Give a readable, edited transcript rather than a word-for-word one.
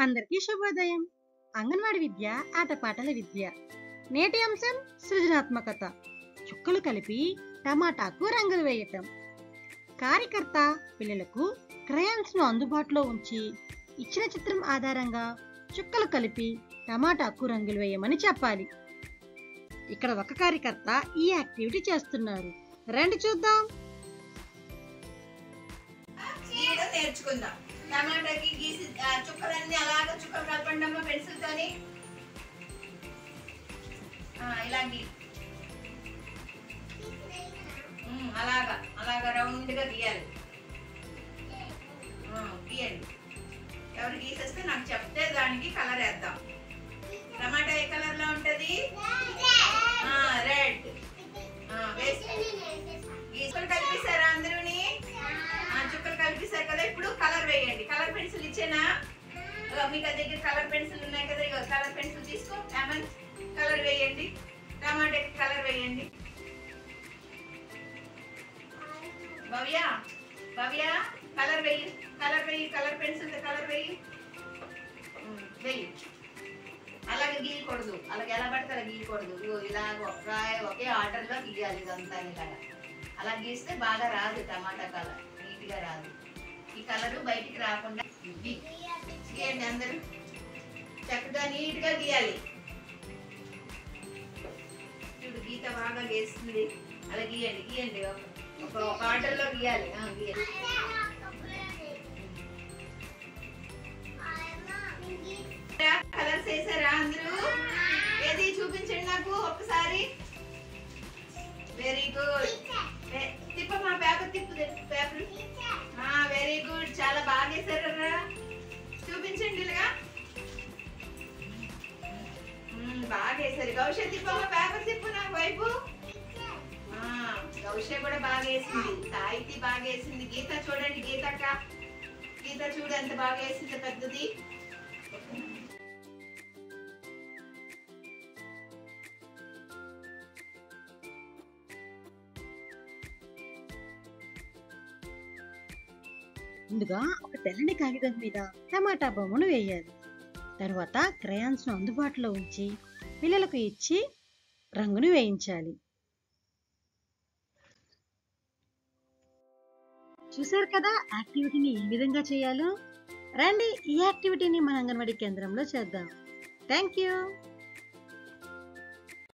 అందరికీ శుభోదయం. అంగన్వాడి విద్య ఆటపాటల విద్య. నేటి అంశం సృజనాత్మకత. చుక్కలు కలిపి టమాటాకు రంగులు వేయటం. కార్యకర్త పిల్లలకు క్రయాన్స్ ను అందుబాటులో ఉంచి ఇచ్చిన చిత్రం ఆధారంగా చుక్కలు కలిపి టమాటాకు రంగులు వేయమని చెప్పాలి. ఇక్కడ ఒక కార్యకర్త ఈ యాక్టివిటీ చేస్తున్నారు. రండి చూద్దాం. నేర్చుకుందాం. టమాటాకి గీసి చుక్కలన్నీ అలాగా చుక్కలు కలపండమ్మా పెన్సిల్ తోని. ఇలాంటి అలాగా అలాగా రౌండ్ గా గీయాలి. గీయండి. ఎవరు గీసేస్తే నాకు చెప్తే దానికి కలర్ వేద్దాం. టమాటా ఏ కలర్ లో ఉంటది? రెడ్. గీసుకొని కలిపిస్తారా అందరూని? చుక్కలు కలిపిస్తారు కదా. ఇప్పుడు కలర్ వేయండి. కలర్ పెన్సిల్ ఇచ్చేనా? మీకు దగ్గర కలర్ పెన్సిల్ ఉన్నాయి కదా. ఇక కలర్ పెన్సిల్ తీసుకో. కలర్ వేయండి. టమాటాకి కలర్ వేయండి. భవ్య భవ్య కలర్ వేయి. కలర్ వేయి. కలర్ పెన్సిల్ కలర్ వేయి. వేయి. అలాగే గీయకూడదు. అలాగే ఎలా పడతారా గీయకూడదు. ఇలాగ ఒకే ఆర్డర్ లో గీయాలి. ఇదంతా ఇలాగా అలా గీస్తే బాగా రాదు. టమాటా కలర్ నీట్ గా రాదు. ఈ కలర్ బయటికి రాకుండా గీయండి. అందరూ చక్కగా నీట్ గా గీయాలి. చూడు గీత బాగా గీస్తుంది. అలా గీయండి. గీయండి. ఒక ఆర్డర్ లో గీయాలి. గీయండి. కలర్స్ వేసారా అందరూ? ఏది చూపించండి నాకు ఒక్కసారి. Very good. తిప్పమ్మా పేపర్ తిప్పు. Paper very good. చాలా బాగా వేసారు కదా. చూపించండి ఇలాగా. బాగా వేసారు. గౌష తిప్పమ్మా పేపర్ తిప్పు నాకు వైపు. గౌష కూడా బాగా వేసింది. సాహితి బాగా వేసింది. గీత చూడండి. గీతక్క గీత చూడు ఎంత బాగా వేసింది. పెద్దది. ముందుగా ఒక తెల్లని కాగితం మీద టమాటా బొమ్మను వేయాలి. తర్వాత క్రయాన్స్ ను అందుబాటులో ఉంచి పిల్లలకు ఇచ్చి రంగును వేయించాలి. చూశారు కదా యాక్టివిటీని ఏ విధంగా చేయాలో. రండి ఈ యాక్టివిటీని మన అంగన్వాడీ కేంద్రంలో చేద్దాం. Thank you.